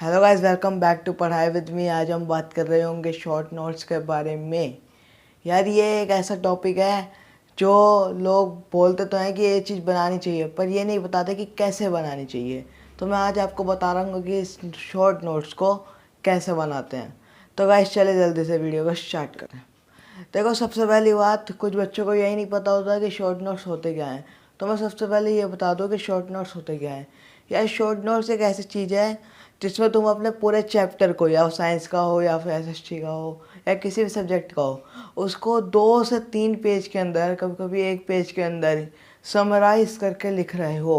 Hello guys, welcome back to पढ़ाई with me. आज हम बात कर रहे होंगे शॉर्ट नोट्स के बारे में। यार ये एक ऐसा टॉपिक है जो लोग बोलते तो हैं कि ये चीज़ बनानी चाहिए, पर ये नहीं बताते कि कैसे बनानी चाहिए। तो मैं आज आपको बता रहा हूँ कि इस शॉर्ट नोट्स को कैसे बनाते हैं। तो गाइस चले जल्दी से वीडियो को स्टार्ट करें। देखो, सबसे पहली बात, कुछ बच्चों को यही नहीं पता होता कि शॉर्ट नोट्स होते क्या हैं। तो मैं सबसे पहले ये बता दूँ कि शॉर्ट नोट्स होते क्या हैं। यार शॉर्ट नोट्स एक ऐसी चीज़ है जिसमें तुम अपने पूरे चैप्टर को, या साइंस का हो या फिर एसएसटी का हो या किसी भी सब्जेक्ट का हो, उसको 2 से 3 पेज के अंदर, कभी कभी 1 पेज के अंदर समराइज करके लिख रहे हो।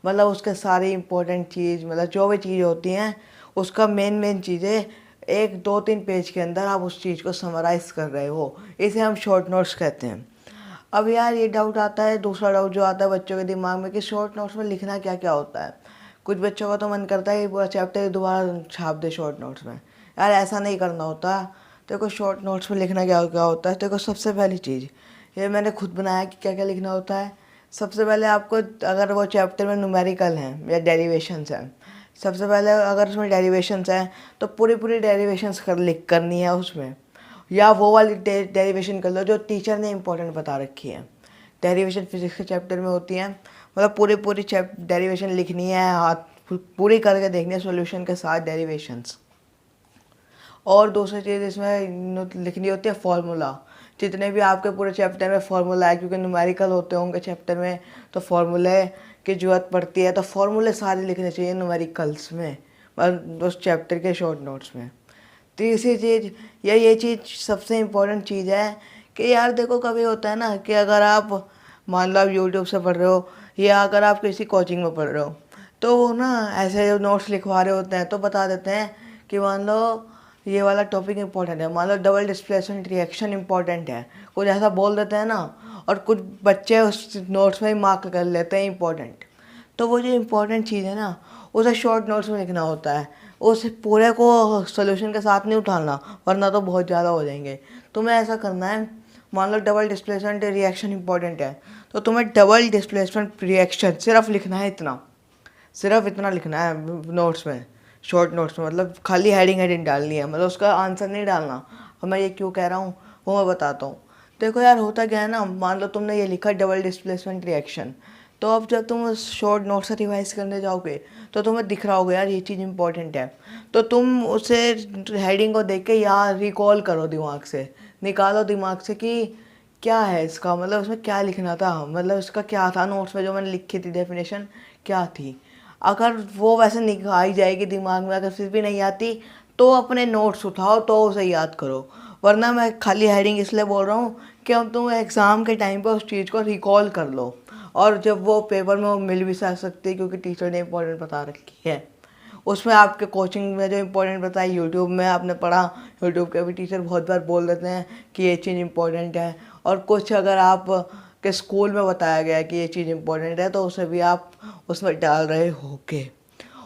मतलब उसके सारी इंपॉर्टेंट चीज़, मतलब जो भी चीज़ होती हैं उसका मेन चीज़ें 1 2 3 पेज के अंदर आप उस चीज़ को समराइज़ कर रहे हो। इसे हम शॉर्ट नोट्स कहते हैं। अब यार ये डाउट आता है, दूसरा डाउट जो आता है बच्चों के दिमाग में, कि शॉर्ट नोट्स में लिखना क्या क्या होता है। कुछ बच्चों का तो मन करता है कि पूरा चैप्टर दोबारा छाप दे शॉर्ट नोट्स में। यार ऐसा नहीं करना होता। देखो, शॉर्ट नोट्स में लिखना क्या क्या होता है। देखो, सबसे पहली चीज़, ये मैंने खुद बनाया कि क्या क्या लिखना होता है। सबसे पहले आपको, अगर वो चैप्टर में न्यूमेरिकल हैं या डेरिवेशंस हैं, सबसे पहले अगर उसमें डेरिवेशंस हैं तो पूरी पूरी डेरिवेशंस लिख करनी है उसमें। या वो वाली डेरिवेशन कर लो जो टीचर ने इंपॉर्टेंट बता रखी है। डेरिवेशन फिजिक्स के चैप्टर में होती हैं, मतलब पूरी पूरी डेरिवेशन लिखनी है, हाथ पूरी करके देखनी है सॉल्यूशन के साथ डेरिवेशंस। और दूसरी चीज़ इसमें लिखनी होती है फार्मूला। जितने भी आपके पूरे चैप्टर में फार्मूला है, क्योंकि न्यूमेरिकल होते होंगे चैप्टर में, तो फार्मूले की ज़रूरत पड़ती है। तो फार्मूले सारे लिखने चाहिए न्यूमेरिकल्स में, मतलब उस चैप्टर के शॉर्ट नोट्स में। तीसरी चीज़, या ये चीज़ सबसे इम्पोर्टेंट चीज़ है कि यार देखो, कभी होता है ना कि अगर आप, मान लो आप यूट्यूब से पढ़ रहे हो या अगर आप किसी कोचिंग में पढ़ रहे हो, तो वो ना ऐसे जो नोट्स लिखवा रहे होते हैं तो बता देते हैं कि मान लो ये वाला टॉपिक इंपॉर्टेंट है, मान लो डबल डिस्प्लेसमेंट रिएक्शन इंपॉर्टेंट है, कुछ ऐसा बोल देते हैं ना। और कुछ बच्चे उस नोट्स में ही मार्क कर लेते हैं इंपॉर्टेंट। तो वो जो इम्पोर्टेंट चीज़ है ना, उसे शॉर्ट नोट्स में लिखना होता है। उस पूरे को सोल्यूशन के साथ नहीं उठाना, वरना तो बहुत ज़्यादा हो जाएंगे। तुम्हें ऐसा करना है, मान लो डबल डिस्प्लेसमेंट रिएक्शन इंपॉर्टेंट है, तो तुम्हें डबल डिस्प्लेसमेंट रिएक्शन सिर्फ लिखना है इतना, सिर्फ इतना लिखना है नोट्स में, शॉर्ट नोट्स में। मतलब खाली हेडिंग डालनी है, मतलब उसका आंसर नहीं डालना। अब मैं ये क्यों कह रहा हूँ वो मैं बताता हूँ। देखो यार, होता क्या है ना, मान लो तुमने ये लिखा डबल डिस्प्लेसमेंट रिएक्शन, तो अब जब तुम उस शॉर्ट नोट से रिवाइज करने जाओगे तो तुम्हें दिख रहा होगा यार ये चीज़ इंपॉर्टेंट है। तो तुम उसे हेडिंग को देख के यार रिकॉल करो, दिमाग से निकालो दिमाग से कि क्या है इसका, मतलब उसमें क्या लिखना था, मतलब इसका क्या था नोट्स में जो मैंने लिखी थी, डेफिनेशन क्या थी। अगर वो वैसे निकाली जाएगी दिमाग में, अगर फिर भी नहीं आती तो अपने नोट्स उठाओ तो उसे याद करो। वरना मैं खाली हेडिंग इसलिए बोल रहा हूँ कि अब तुम एग्ज़ाम के टाइम पर उस चीज़ को रिकॉल कर लो, और जब वो पेपर में वो मिल भी सकती है, क्योंकि टीचर ने इंपॉर्टेंट बता रखी है। उसमें आपके कोचिंग में जो इंपॉर्टेंट बताया, यूट्यूब में आपने पढ़ा, यूट्यूब के भी टीचर बहुत बार बोल देते हैं कि ये चीज़ इंपॉर्टेंट है। और कुछ अगर आप के स्कूल में बताया गया है कि ये चीज़ इंपॉर्टेंट है, तो उसे भी आप उसमें डाल रहे होगे।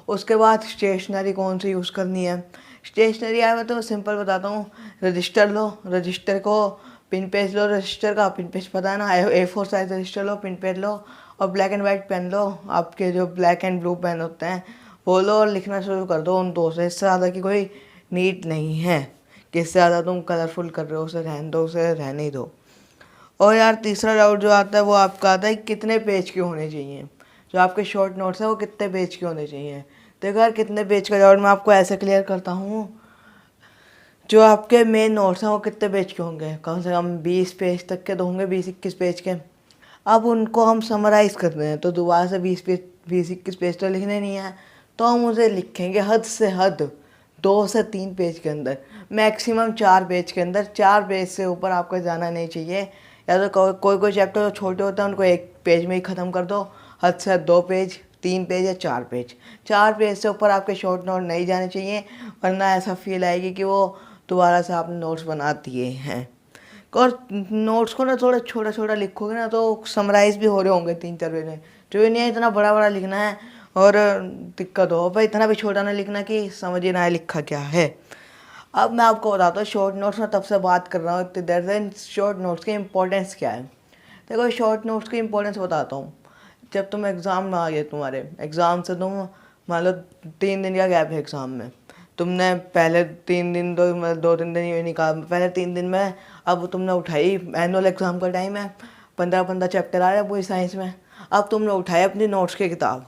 उसके बाद स्टेशनरी कौन सी यूज़ करनी है। स्टेशनरी यार मैं तो सिंपल बताता हूँ, रजिस्टर लो, रजिस्टर को पिन पेज लो, रजिस्टर का पिन पेज पता है ना, A4 साइज रजिस्टर लो, पिन पेज लो, और ब्लैक एंड वाइट पेन लो, आपके जो ब्लैक एंड ब्लू पेन होते हैं वो लो, और लिखना शुरू कर दो उन दो से। इससे ज़्यादा की कोई नीड नहीं है कि इससे ज़्यादा तुम कलरफुल कर रहे हो, उसे रहने दो, उसे रहने ही दो। और यार तीसरा डाउट जो आता है वो आपका आता है कितने पेज के होने चाहिए, जो आपके शॉर्ट नोट्स हैं वो कितने पेज के होने चाहिए। देखो यार, कितने पेज का डाउट मैं आपको ऐसे क्लियर करता हूँ, जो आपके मेन नोट्स हैं वो कितने पेज के होंगे, कम से कम 20 पेज तक के तो होंगे, 20-21 पेज के। अब उनको हम समराइज़ कर रहे हैं तो दोबारा से 20-21 पेज तो लिखने नहीं है, तो हम उसे लिखेंगे हद से हद 2 से 3 पेज के अंदर, मैक्सिमम 4 पेज के अंदर। 4 पेज से ऊपर आपको जाना नहीं चाहिए। या तो कोई कोई चैप्टर जो छोटे होते हैं उनको 1 पेज में ही ख़त्म कर दो, हद से हद 2 पेज, 3 पेज या 4 पेज। 4 पेज से ऊपर आपके शॉर्ट नोट नहीं जाने चाहिए, वरना ऐसा फील आएगी कि वो दोबारा से आपने नोट्स बना दिए हैं। और नोट्स को ना थोड़ा छोटा छोटा लिखोगे ना तो समराइज़ भी हो रहे होंगे 3-4 पेज में। जो नहीं है इतना बड़ा बड़ा लिखना है, और दिक्कत हो भाई, इतना भी छोटा ना लिखना कि समझ ही ना आए लिखा क्या है। अब मैं आपको बताता हूँ शॉर्ट नोट्स में तब से बात कर रहा हूँ इतनी देर से, शॉर्ट नोट्स की इंपॉर्टेंस क्या है। देखो, शॉर्ट नोट्स की इंपॉर्टेंस बताता हूँ। जब तुम एग्ज़ाम में आ गए, तुम्हारे एग्ज़ाम से तुम मान लो 3 दिन का गैप है एग्ज़ाम में, तुमने पहले 3 दिन तो मतलब 2-3 दिन ये निकाल, पहले 3 दिन में अब तुमने उठाई, एनुअल एग्ज़ाम का टाइम है, 15-15 चैप्टर आ रहे हैं पूरी साइंस में। अब तुमने उठाई अपनी नोट्स की किताब,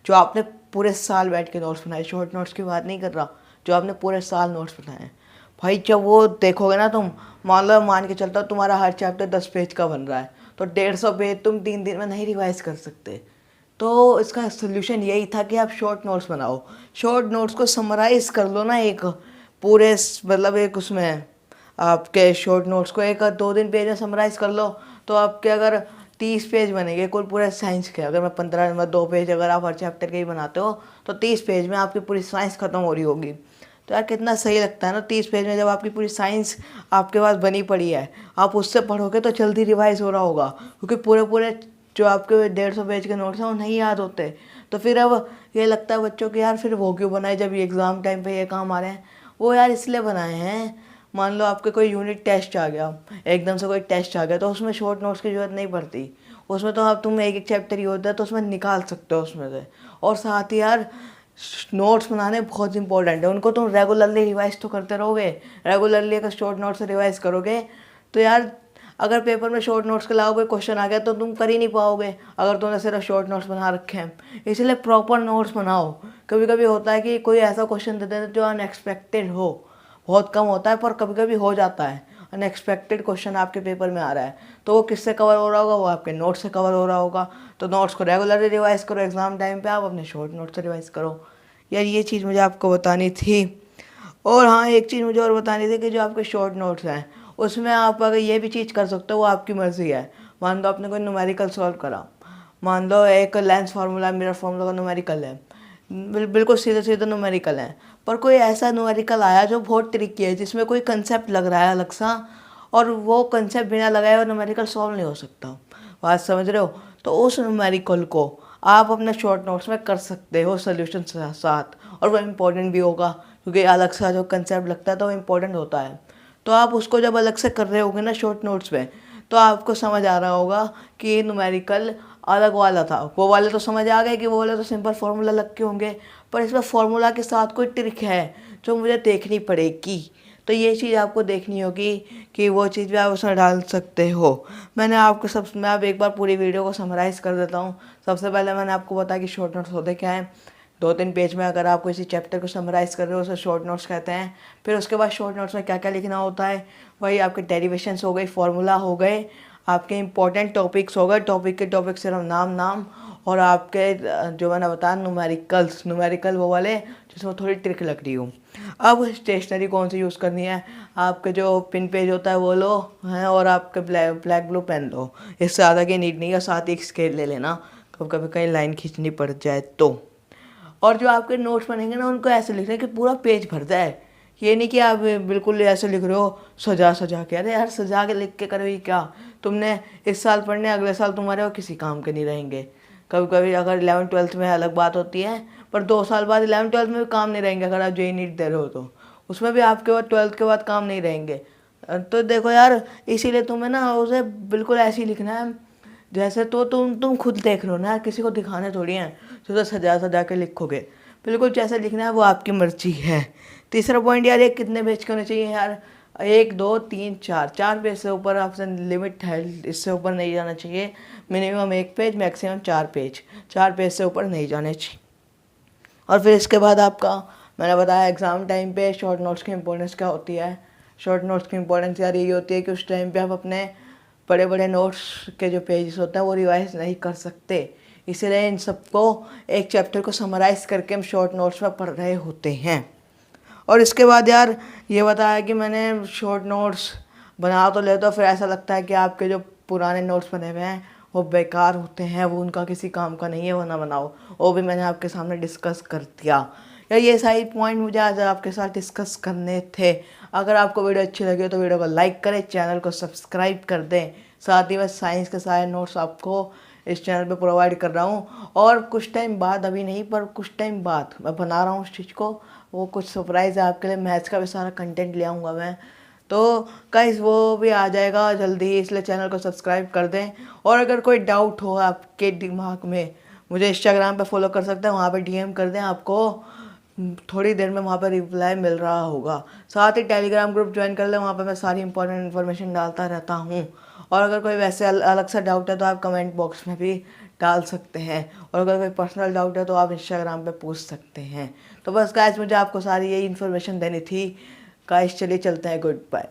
जो आपने पूरे साल बैठ के नोट्स बनाए, शॉर्ट नोट्स की बात नहीं कर रहा, जो आपने पूरे साल नोट्स बनाए हैं भाई, जब वो देखोगे ना तुम, मान के चलता तुम्हारा हर चैप्टर 10 पेज का बन रहा है, तो 150 पेज तुम 3 दिन में नहीं रिवाइज कर सकते। तो इसका सोल्यूशन यही था कि आप शॉर्ट नोट्स बनाओ, शॉर्ट नोट्स को समराइज कर लो ना, एक पूरे मतलब एक उसमें आपके शॉर्ट नोट्स को एक 2 दिन पेज में समराइज कर लो, तो आपके अगर 30 पेज बनेंगे कुल पूरे साइंस के, अगर मैं 15 में 2 पेज अगर आप हर चैप्टर के ही बनाते हो तो 30 पेज में आपकी पूरी साइंस ख़त्म हो रही होगी। तो यार कितना सही लगता है ना, 30 पेज में जब आपकी पूरी साइंस आपके पास बनी पड़ी है, आप उससे पढ़ोगे तो जल्दी रिवाइज हो रहा होगा, क्योंकि पूरे पूरे जो आपके 150 पेज के नोट्स हैं वो नहीं याद होते। तो फिर अब ये लगता है बच्चों के यार फिर वो क्यों बनाए जब ये एग्ज़ाम टाइम पे ये काम आ रहे हैं, वो यार इसलिए बनाए हैं, मान लो आपके कोई यूनिट टेस्ट आ गया, एकदम से कोई टेस्ट आ गया, तो उसमें शॉर्ट नोट्स की ज़रूरत नहीं पड़ती, उसमें तो आप तुम एक एक चैप्टर ही होता है तो उसमें निकाल सकते हो उसमें से। और साथ ही यार नोट्स बनाने बहुत इंपॉर्टेंट है, उनको तुम रेगुलरली रिवाइज तो करते रहोगे, रेगुलरली अगर शॉर्ट नोट्स रिवाइज करोगे तो यार अगर पेपर में शॉर्ट नोट्स के अलावा कोई क्वेश्चन आ गया तो तुम कर ही नहीं पाओगे, अगर तुमने सिर्फ शॉर्ट नोट्स बना रखे हैं। इसलिए प्रॉपर नोट्स बनाओ। कभी कभी होता है कि कोई ऐसा क्वेश्चन देते हैं जो अनएक्सपेक्टेड हो, बहुत कम होता है पर कभी कभी हो जाता है, अनएक्सपेक्टेड क्वेश्चन आपके पेपर में आ रहा है, तो वो किससे कवर हो रहा होगा, वो आपके नोट्स से कवर हो रहा होगा। तो नोट्स को रेगुलरली रिवाइज करो, एग्ज़ाम टाइम पे आप अपने शॉर्ट नोट्स से रिवाइज करो। यार ये चीज़ मुझे आपको बतानी थी। और हाँ, एक चीज़ मुझे और बतानी थी कि जो आपके शॉर्ट नोट्स हैं उसमें आप अगर ये भी चीज़ कर सकते हो, वो आपकी मर्ज़ी है। मान लो आपने कोई न्यूमेरिकल सॉल्व करा, मान लो एक लेंस फार्मूला मिरर फार्मूला का न्यूमेरिकल है, बिल्कुल सीधा सीधा न्यूमेरिकल है, पर कोई ऐसा न्यूमेरिकल आया जो बहुत ट्रिकी है, जिसमें कोई कंसेप्ट लग रहा है अलग सा, और वो कंसेप्ट बिना लगाए और न्यूमेरिकल सॉल्व नहीं हो सकता, बात समझ रहे हो। तो उस न्यूमेरिकल को आप अपने शॉर्ट नोट्स में कर सकते हो सोल्यूशन के साथ, और वो इम्पोर्टेंट भी होगा, क्योंकि अलग सा जो कंसेप्ट लगता है तो वो इम्पोर्टेंट होता है। तो आप उसको जब अलग से कर रहे होगे ना शॉर्ट नोट्स में, तो आपको समझ आ रहा होगा कि न्यूमेरिकल अलग वाला था, वो वाले तो समझ आ गए कि वो वाले तो सिंपल फार्मूला लग के होंगे, पर इसमें फार्मूला के साथ कोई ट्रिक है जो मुझे देखनी पड़ेगी। तो ये चीज़ आपको देखनी होगी कि वो चीज़ भी आप उसमें डाल सकते हो। मैं अब एक बार पूरी वीडियो को समराइज़ कर देता हूँ। सबसे पहले मैंने आपको बताया कि शॉर्ट नोट्स होते क्या हैं। 2-3 पेज में अगर आप किसी चैप्टर को समराइज़ कर रहे हो उसे शॉर्ट नोट्स कहते हैं। फिर उसके बाद शॉर्ट नोट्स में क्या क्या लिखना होता है, वही आपके डेरिवेशंस हो गए, फार्मूला हो गए, आपके इंपॉर्टेंट टॉपिक्स हो गए, टॉपिक सिर्फ नाम, और आपके जो मैंने बताया न्यूमेरिकल वो वाले जिसमें थोड़ी ट्रिक लग रही हो। अब स्टेशनरी कौन सी यूज़ करनी है, आपके जो पिन पेज होता है वो लो हैं, और आपके ब्लैक ब्लू पेन लो, इससे ज़्यादा की नीड नहीं है। साथ ही एक स्केल ले लेना, कभी कभी कहीं लाइन खींचनी पड़ जाए तो। और जो आपके नोट्स बनेंगे ना उनको ऐसे लिखना है कि पूरा पेज भर जाए, ये नहीं कि आप बिल्कुल ऐसे लिख रहे हो सजा के। अरे यार सजा के लिख के करोगे क्या, तुमने इस साल पढ़ने अगले साल तुम्हारे वो किसी काम के नहीं रहेंगे। कभी कभी अगर 11th-12th में अलग बात होती है, पर 2 साल बाद 11th-12th में भी काम नहीं रहेंगे, अगर आप जेई नीट दे रहे हो तो उसमें भी आपके बाद 12th के बाद काम नहीं रहेंगे। तो देखो यार, इसीलिए तुम्हें ना उसे बिल्कुल ऐसे ही लिखना है जैसे, तो तुम खुद देख रहे हो ना, किसी को दिखाने थोड़ी हैं, तो सजा के लिखोगे, बिल्कुल जैसे लिखना है वो आपकी मर्जी है। तीसरा पॉइंट यार, ये कितने पेज के होने चाहिए यार, 1 2 3 4 पेज से ऊपर आपसे लिमिट है, इससे ऊपर नहीं जाना चाहिए। Minimum 1 page, maximum 4 page, 4 page से ऊपर नहीं जाने चाहिए। और फिर इसके बाद आपका मैंने बताया एग्ज़ाम टाइम पे शॉर्ट नोट्स की इंपॉर्टेंस क्या होती है। शॉर्ट नोट्स की इंपॉर्टेंस यार यही होती है कि उस टाइम पे आप अपने बड़े बड़े नोट्स के जो पेजेस होते हैं वो रिवाइज नहीं कर सकते, इसीलिए इन सबको एक चैप्टर को समराइज़ करके हम शॉर्ट नोट्स में पढ़ रहे होते हैं। और इसके बाद यार ये बताया कि मैंने शॉर्ट नोट्स बना तो लेता हूँ, फिर ऐसा लगता है कि आपके जो पुराने नोट्स बने हुए हैं वो बेकार होते हैं, वो उनका किसी काम का नहीं है, वो ना बनाओ। वो भी मैंने आपके सामने डिस्कस कर दिया। यार ये सारी पॉइंट मुझे आज आपके साथ डिस्कस करने थे। अगर आपको वीडियो अच्छी लगी हो तो वीडियो को लाइक करें, चैनल को सब्सक्राइब कर दें। साथ ही मैं साइंस के सारे नोट्स आपको इस चैनल पे प्रोवाइड कर रहा हूँ, और कुछ टाइम बाद, अभी नहीं पर कुछ टाइम बाद मैं बना रहा हूँ उस चीज़ को, वो कुछ सरप्राइज़ है आपके लिए। मैथ्स का भी सारा कंटेंट ले आऊँगा मैं, तो गाइस वो भी आ जाएगा जल्दी ही, इसलिए चैनल को सब्सक्राइब कर दें। और अगर कोई डाउट हो आपके दिमाग में, मुझे इंस्टाग्राम पे फॉलो कर सकते हैं, वहाँ पे डीएम कर दें, आपको थोड़ी देर में वहाँ पर रिप्लाई मिल रहा होगा। साथ ही टेलीग्राम ग्रुप ज्वाइन कर लें, वहाँ पर मैं सारी इंपॉर्टेंट इन्फॉर्मेशन डालता रहता हूँ। और अगर कोई वैसे अलग सा डाउट है तो आप कमेंट बॉक्स में भी डाल सकते हैं, और अगर कोई पर्सनल डाउट है तो आप इंस्टाग्राम पे पूछ सकते हैं। तो बस गाइस, मुझे आपको सारी यही इन्फॉर्मेशन देनी थी। गाइस चलिए चलते हैं, गुड बाय।